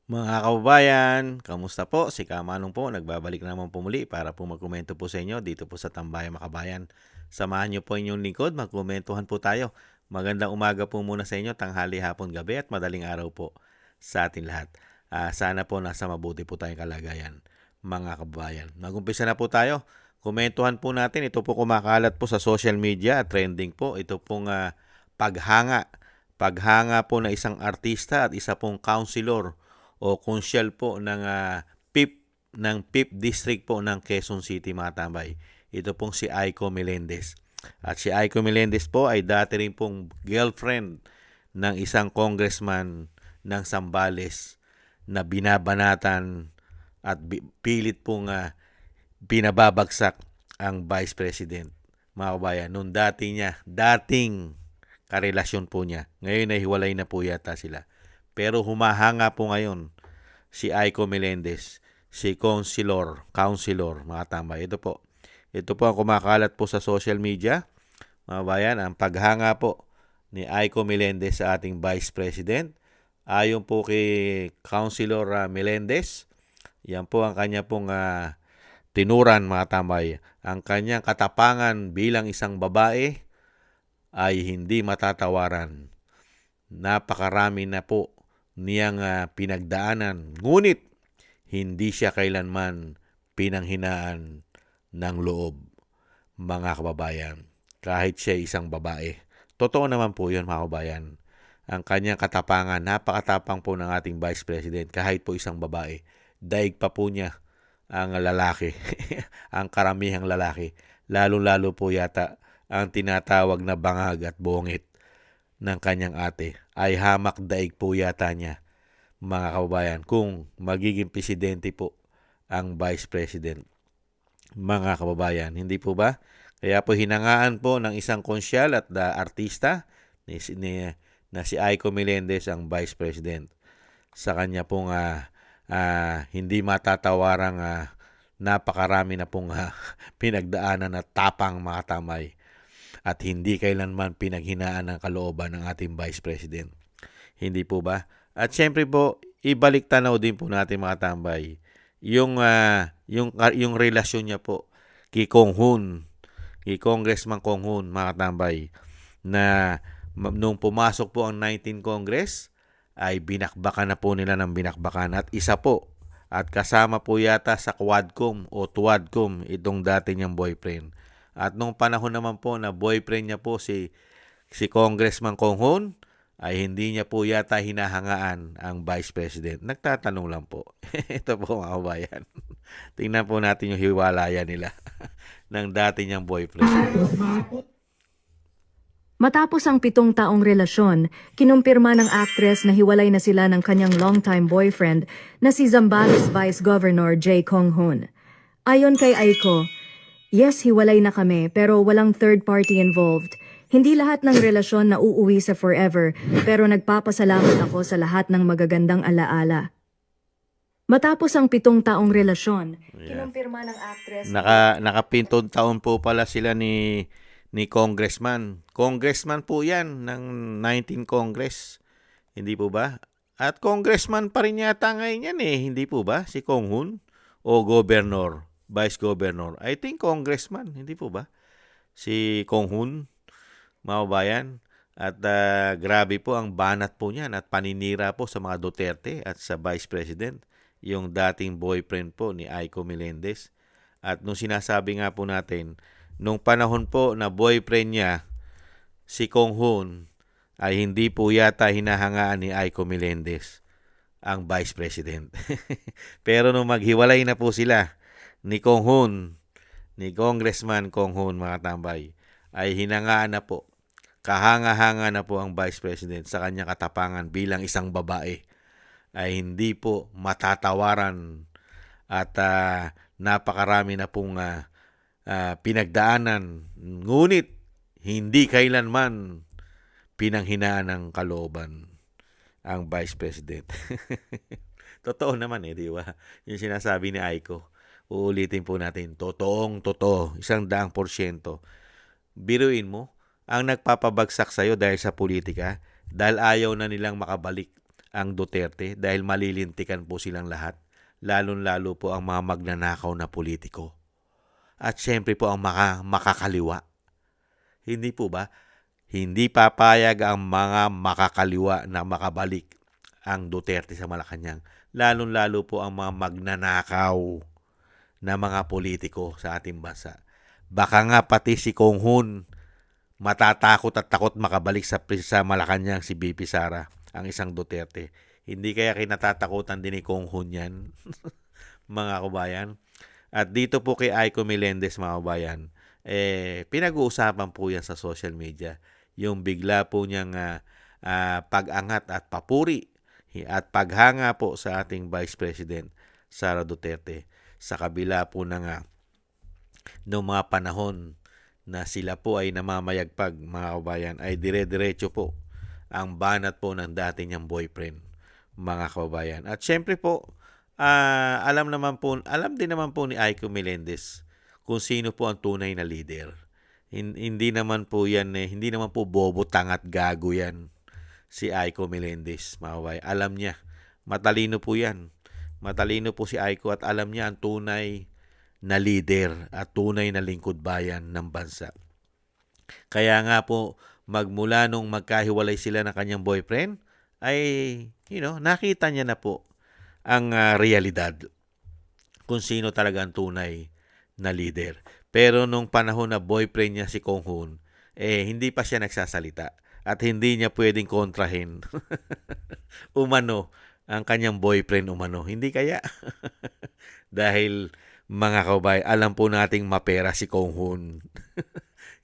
Mga kababayan, kamusta po? Si Kamanong po, nagbabalik naman po muli para po magkomento po sa inyo dito po sa Tambayan Makabayan. Samahan niyo po inyong lingkod, magkomentuhan po tayo. Magandang umaga po muna sa inyo, tanghali, hapon, gabi at madaling araw po sa atin lahat. Sana po nasa mabuti po tayong kalagayan, mga kababayan. Mag-umpisa na po tayo. Komentuhan po natin, ito po kumakalat po sa social media at trending po. Ito pong paghanga. Paghanga po ng isang artista at isa pong counselor o konsyal po ng PIP District po ng Quezon City, mga tambay. Ito pong si Aiko Melendez. At si Aiko Melendez po ay dati rin pong girlfriend ng isang congressman ng Zambales na binabanatan at pilit pong pinababagsak ang Vice President. Mga kabayan, nung dating karelasyon po niya. Ngayon ay hiwalay na po yata sila. Pero humahanga po ngayon si Aiko Melendez, si Counselor, mga tambay. Ito po ang kumakalat po sa social media, mga bayan, ang paghanga po ni Aiko Melendez sa ating Vice President. Ayon po kay Counselor Melendez, yan po ang kanya pong tinuran, mga tambay. Ang kanyang katapangan bilang isang babae ay hindi matatawaran. Napakarami na po niyang pinagdaanan. Ngunit, hindi siya kailanman pinanghinaan ng loob, mga kababayan. Kahit siya isang babae. Totoo naman po yun, mga kababayan. Ang kanyang katapangan, napakatapang po ng ating Vice President kahit po isang babae. Daig pa po niya ang lalaki, ang karamihang lalaki. Lalo-lalo po yata ang tinatawag na bangag at bungit ng kanyang ate ay hamak daig po yata niya, mga kababayan, kung magiging presidente po ang Vice President, mga kababayan. Hindi po ba? Kaya po hinangaan po ng isang konsyal at artista na si Aiko Melendez ang Vice President sa kanya pong hindi matatawarang napakarami na pong pinagdaanan at tapang, mga tamay, at hindi kailanman pinaghinaan ng kalooban ng ating Vice President. Hindi po ba? At syempre po, ibalik tanaw din po natin, mga tambay, yung relasyon niya po kay Kong Hoon, kay Congressman Kong Hoon, mga tambay, na nung pumasok po ang 19th Congress, ay binakbakan na po nila ng binakbakan at isa po at kasama po yata sa Quadcom o Tuadcom itong dati niyang boyfriend. At nung panahon naman po na boyfriend niya po si Congressman Konghon, ay hindi niya po yata hinahangaan ang Vice President. Nagtatanong lang po. Ito po, mga kabayan. Tingnan po natin yung hiwalayan nila ng dati niyang boyfriend. Matapos ang 7 taong relasyon, kinumpirma ng actress na hiwalay na sila ng kanyang longtime boyfriend na si Zambales Vice Governor Jay Kong-hoon. Ayon kay Aiko, yes, hiwalay na kami pero walang third party involved. Hindi lahat ng relasyon na uuwi sa forever pero nagpapasalamat ako sa lahat ng magagandang alaala. Matapos ang 7 taong relasyon, Yeah. kinumpirma ng actress Nakapintong taon po pala sila ni Congressman. Congressman po yan ng 19 Congress. Hindi po ba? At congressman pa rin yata ngayon yan eh. Hindi po ba? Si Kong Hoon? O governor? Vice governor? I think congressman. Hindi po ba? Si Kong Hoon? Mga bayan. At grabe po ang banat po niyan at paninira po sa mga Duterte at sa Vice President, yung dating boyfriend po ni Aiko Melendez. At nung sinasabi nga po natin, nung panahon po na boyfriend niya, si Kong Hoon, ay hindi po yata hinahangaan ni Aiko Melendez ang Vice President. Pero nung maghiwalay na po sila ni Kong Hoon, ni Congressman Kong Hoon, mga tambay, ay hinangaan na po, kahanga-hanga na po ang Vice President sa kanyang katapangan bilang isang babae, ay hindi po matatawaran at napakarami na pong pinagdaanan. Ngunit, hindi kailanman pinanghinaan ng kalooban ang Vice President. Totoo naman di ba? Yung sinasabi ni Aiko. Uulitin po natin, totoong totoo, 100%. Biruin mo, ang nagpapabagsak sa'yo dahil sa politika, dahil ayaw na nilang makabalik ang Duterte dahil malilintikan po silang lahat, lalong-lalo po ang mga magnanakaw na politiko. At syempre po ang makakaliwa. Hindi po ba? Hindi papayag ang mga makakaliwa na makabalik ang Duterte sa Malacanang. Lalong-lalo po ang mga magnanakaw na mga politiko sa ating bansa. Baka nga pati si Kong Hun matatakot at takot makabalik sa Malacanang si BP Sara, ang isang Duterte. Hindi kaya kinatatakutan din ni Kong Hun yan, mga kabayan? At dito po kay Aiko Melendez, mga kabayan, pinag-uusapan po yan sa social media. Yung bigla po niyang pag-angat at papuri at paghanga po sa ating Vice President Sara Duterte sa kabila po ng noong mga panahon na sila po ay namamayagpag, mga kabayan, ay dire-diretso po ang banat po ng dati niyang boyfriend, mga kabayan. At syempre po, alam din naman po ni Aiko Melendez kung sino po ang tunay na leader. Hindi naman po bobo, tangat, gago yan si Aiko Melendez, mga kabayan. Alam niya, matalino po yan. Matalino po si Aiko at alam niya ang tunay na leader at tunay na lingkod bayan ng bansa. Kaya nga po, magmula nung magkahiwalay sila ng kanyang boyfriend, ay, nakita niya na po ang realidad kung sino talaga ang tunay na leader. Pero nung panahon na boyfriend niya si Kong Hun, hindi pa siya nagsasalita at hindi niya pwedeng kontrahin umano ang kanyang boyfriend umano. Hindi kaya? Dahil mga kabay, alam po nating mapera si Kong Hun.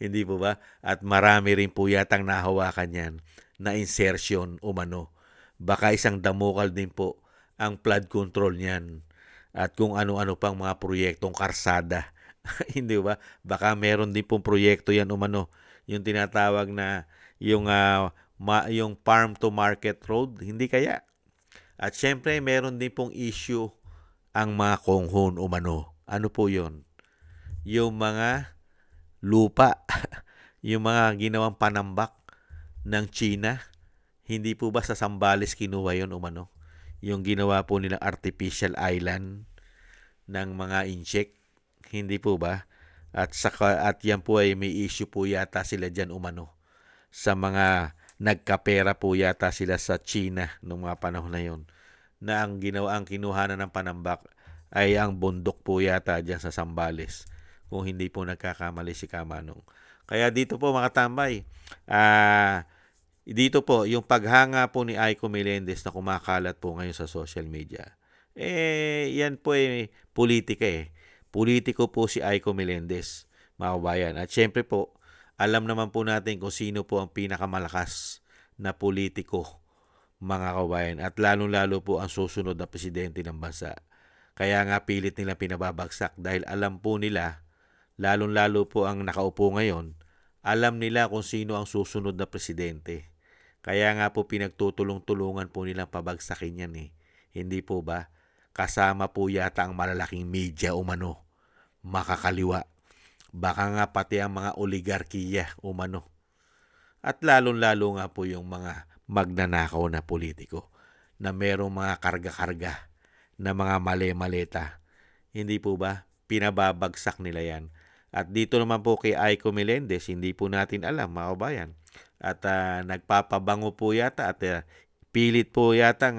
Hindi po ba? At marami rin po yatang nahawakan yan na insertion umano. Baka isang damukal din po ang flood control niyan at kung ano-ano pang mga proyektong karsada. Hindi ba? Baka meron din pong proyekto yan umano. Yung tinatawag na yung farm to market road. Hindi kaya? At syempre meron din pong issue ang mga Kong Hun umano. Ano po yon? Yung mga lupa, yung mga ginawang panambak ng China, hindi po ba sa Zambales kinuha yon umano? Yung ginawa po nilang artificial island ng mga insect, hindi po ba? At yan po ay may issue po yata sila diyan umano sa mga nagkapera po yata sila sa China noong mga panahon na yon, na ang kinuhanan ng panambak ay ang bundok po yata dyan sa Zambales, kung hindi po nagkakamali si Kamanong. Kaya dito po mga tambay, dito po yung paghanga po ni Aiko Melendez na kumakalat po ngayon sa social media. Yan po politika eh. Politiko po si Aiko Melendez, mga kabayan. At syempre po, alam naman po natin kung sino po ang pinakamalakas na politiko, mga kabayan. At lalong-lalo po ang susunod na presidente ng bansa. Kaya nga pilit nila pinababagsak dahil alam po nila, lalong-lalo po ang nakaupo ngayon, alam nila kung sino ang susunod na presidente. Kaya nga po pinagtutulong-tulungan po nilang pabagsakin yan eh. Hindi po ba? Kasama po yata ang malalaking media umano, makakaliwa. Baka nga pati ang mga oligarkiya umano. At lalong-lalo nga po yung mga magnanakaw na politiko na merong mga karga-karga na mga male-maleta. Hindi po ba? Pinababagsak nila yan. At dito naman po kay Aiko Melendez, hindi po natin alam, mga kabayan. At nagpapabango po yata at pilit po yata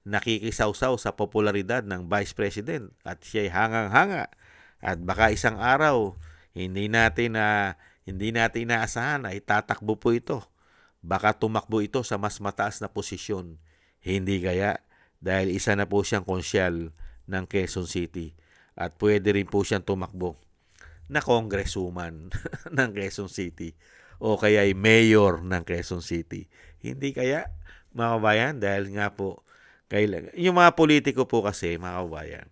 nakikisawsaw sa popularidad ng Vice President. At siya'y hangang-hanga. At baka isang araw, hindi natin inaasahan na itatakbo po ito. Baka tumakbo ito sa mas mataas na posisyon. Hindi kaya? Dahil isa na po siyang konsyal ng Quezon City at pwede rin po siyang tumakbo na congresswoman ng Quezon City o kaya ay mayor ng Quezon City. Hindi kaya, mga kabayan? Dahil nga po, yung mga politiko po kasi, mga kabayan,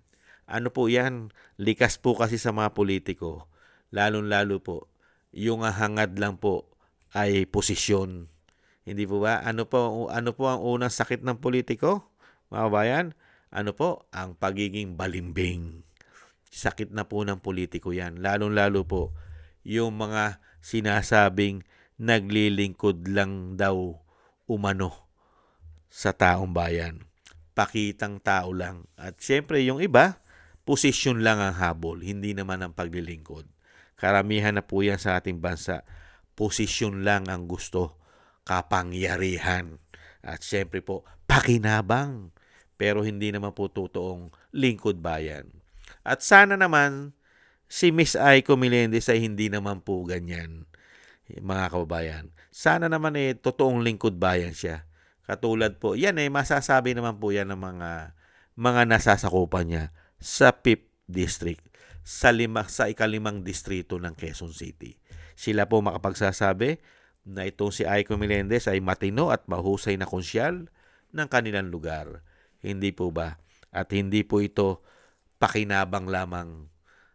ano po yan, likas po kasi sa mga politiko, lalong-lalo po, yung hangad lang po ay posisyon. Hindi po ba? Ano po ang unang sakit ng politiko? Mga kabayan, ano po? Ang pagiging balimbing. Sakit na po ng politiko yan. Lalong-lalo po, yung mga sinasabing naglilingkod lang daw umano sa taong bayan. Pakitang tao lang. At syempre yung iba, posisyon lang ang habol, hindi naman ang paglilingkod. Karamihan na po yan sa ating bansa. Posisyon lang ang gusto, kapangyarihan. At syempre po, pakinabang. Pero hindi naman po totoong lingkod bayan. At sana naman, si Miss Aiko Melendez ay hindi naman po ganyan, mga kababayan. Sana naman totoong lingkod bayan siya. Katulad po, yan masasabi naman po yan ng mga nasasakupan niya sa 5th District, sa ikalimang distrito ng Quezon City. Sila po makapagsasabi na itong si Aiko Melendez ay matino at mahusay na konsyal ng kanilang lugar. Hindi po ba? At hindi po ito pakinabang lamang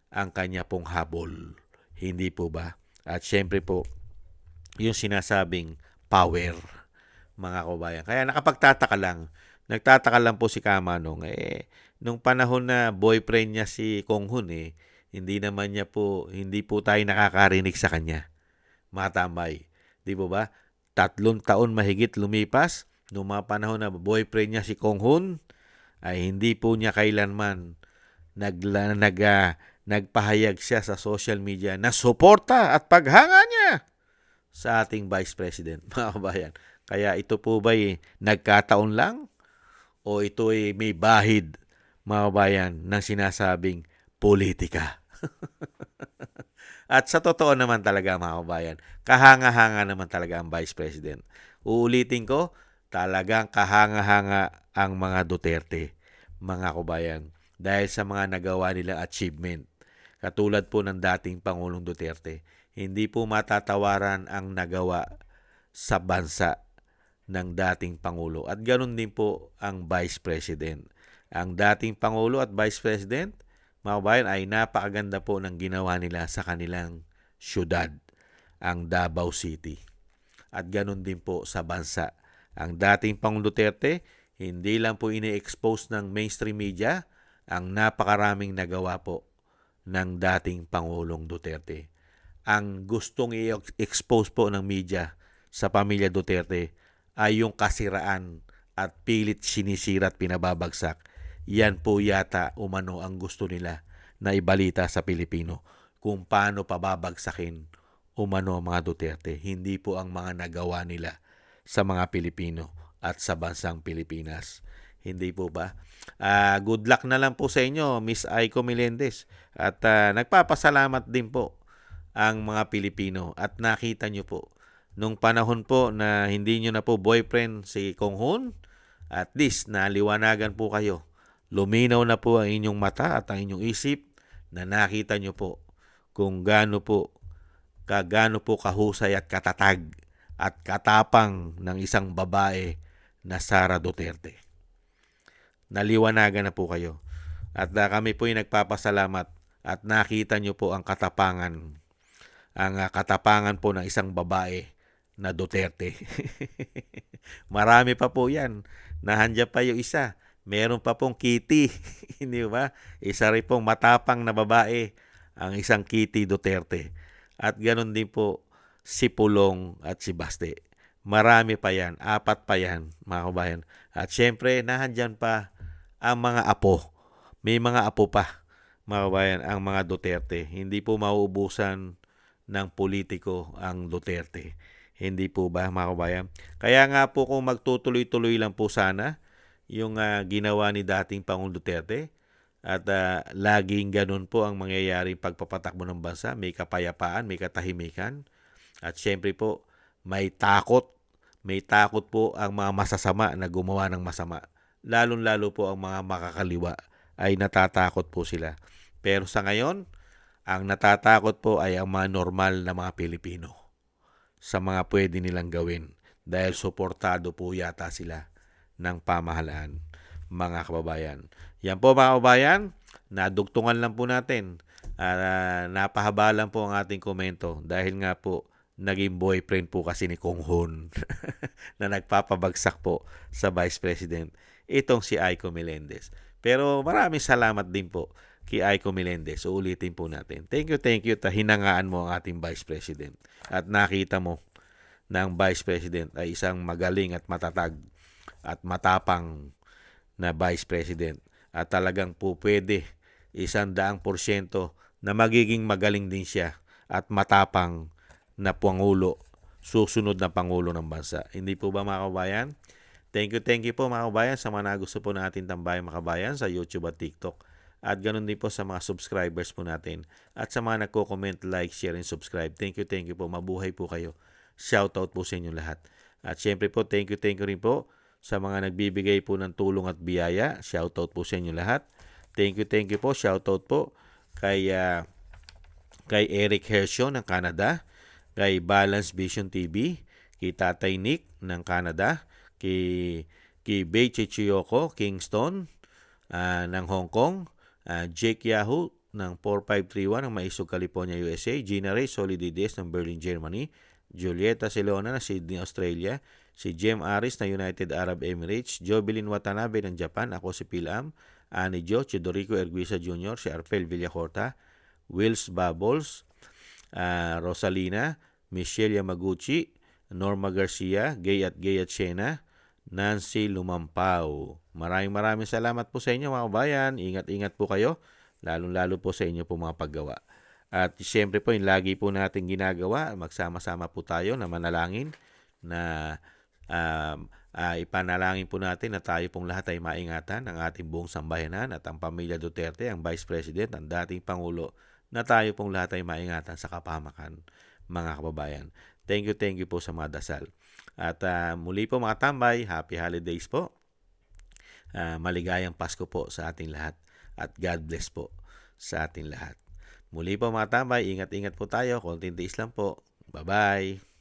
ang kanya pong habol. Hindi po ba? At syempre po, yung sinasabing power, mga kabayan. Kaya nakapagtataka lang. Nagtataka lang po si Kamanong. Nung panahon na boyfriend niya si Kong Hun, hindi po tayo nakakarinig sa kanya. Matambay. Di po ba? 3 taon mahigit lumipas. Nung mga panahon na boyfriend niya si Kong Hun, ay hindi po niya kailanman nagpahayag siya sa social media na suporta at paghanga niya sa ating Vice President, mga kabayan. Kaya ito po ba nagkataon lang o ito ay may bahid, mga kabayan, ng sinasabing politika? At sa totoo naman talaga, mga kabayan, kahanga-hanga naman talaga ang Vice President. Uulitin ko, talagang kahanga-hanga ang mga Duterte, mga kabayan, dahil sa mga nagawa nilang achievement. Katulad po ng dating Pangulong Duterte, hindi po matatawaran ang nagawa sa bansa ng dating Pangulo. At ganoon din po ang Vice President. Ang dating Pangulo at Vice President, mga kabayan, ay napakaganda po ng ginawa nila sa kanilang syudad, ang Davao City. At ganoon din po sa bansa. Ang dating Pangulong Duterte, hindi lang po ini-expose ng mainstream media ang napakaraming nagawa po ng dating Pangulong Duterte. Ang gustong i-expose po ng media sa pamilya Duterte ay yung kasiraan at pilit sinisira at pinababagsak. Yan po yata umano ang gusto nila na ibalita sa Pilipino, kung paano pababagsakin umano ang mga Duterte. Hindi po ang mga nagawa nila sa mga Pilipino at sa bansang Pilipinas. Hindi po ba? Good luck na lang po sa inyo, Miss Aiko Melendez. At nagpapasalamat din po ang mga Pilipino. At nakita nyo po, nung panahon po na hindi nyo na po boyfriend si Kong Hun, at least naliwanagan po kayo. Luminaw na po ang inyong mata at ang inyong isip na nakita nyo po kung gaano po kahusay at katatag at katapang ng isang babae na Sara Duterte. Naliwanagan na po kayo. At kami po ay nagpapasalamat at nakita nyo po ang katapangan po ng isang babae na Duterte. Marami pa po yan. Nahandyan pa yung isa. Meron pa pong Kitty. Hindi ba? Isa rin pong matapang na babae ang isang Kitty Duterte. At ganoon din po si Pulong at si Baste. Marami pa yan. 4 pa yan, mga kabayan. At syempre, nahandyan pa ang mga apo. May mga apo pa, mga kabayan, ang mga Duterte. Hindi po mauubusan ng politiko ang Duterte. Hindi po ba, mga kabayan? Kaya nga po kung magtutuloy-tuloy lang po sana yung ginawa ni dating Pangulong Duterte at laging ganun po ang mangyayari pagpapatakbo ng bansa. May kapayapaan, may katahimikan. At syempre po, may takot po ang mga masasama na gumawa ng masama. Lalong-lalo po ang mga makakaliwa ay natatakot po sila. Pero sa ngayon, ang natatakot po ay ang mga normal na mga Pilipino sa mga pwede nilang gawin dahil suportado po yata sila ng pamahalaan, mga kababayan. Yan po, mga kababayan, nadugtungan lang po natin. Napahaba lang po ang ating komento dahil nga po naging boyfriend po kasi ni Kong Hun na nagpapabagsak po sa Vice President, itong si Aiko Melendez. Pero maraming salamat din po kay Aiko Melendez. Uulitin po natin. Thank you. Hinangaan mo ang ating Vice President. At nakita mo na ang Vice President ay isang magaling at matatag at matapang na Vice President. At talagang po pwede 100% na magiging magaling din siya at matapang na Pangulo, susunod na Pangulo ng bansa. Hindi po ba mga kabayan? Thank you po mga kabayan sa mga gusto po natin Tambayang Makabayan sa YouTube at TikTok. At ganun din po sa mga subscribers po natin. At sa mga nagko-comment, like, share, and subscribe. Thank you po. Mabuhay po kayo. Shoutout po sa inyo lahat. At syempre po, thank you rin po sa mga nagbibigay po ng tulong at biyaya. Shoutout po sa inyo lahat. Thank you po. Shoutout po kay Eric Hershaw ng Canada, kay Balance Vision TV, kay Tatay Nick ng Canada, kay Beiche Chiyoko Kingston ng Hong Kong, Jake Yahoo ng 4531 ng Maisog, California, USA, Gina Ray Solidides ng Berlin, Germany, Julieta Silona ng Sydney, Australia, si Jem Aris ng United Arab Emirates, Jovelyn Watanabe ng Japan, ako si Pilam, Ani Jo, Chidorico Erguisa Jr., si Arfel Villacorta, Wills Bubbles, Rosalina, Michelle Yamaguchi, Norma Garcia, Gay at Shena, Nancy Lumampao. Maraming salamat po sa inyo mga kabayan. Ingat po kayo, lalong-lalo po sa inyo po mga paggawa. At siyempre po, yung lagi po natin ginagawa, magsama-sama po tayo na manalangin na ipanalangin po natin na tayo pong lahat ay maingatan ng ating buong sambayanan at ang pamilya Duterte, ang Vice President, ang dating Pangulo, na tayo pong lahat ay maingatan sa kapahamakan, mga kababayan. Thank you po sa mga dasal. At muli po mga tambay, happy holidays po. Maligayang Pasko po sa ating lahat. At God bless po sa ating lahat. Muli po mga tambay, ingat po tayo. Konting tiis lang po. Bye-bye.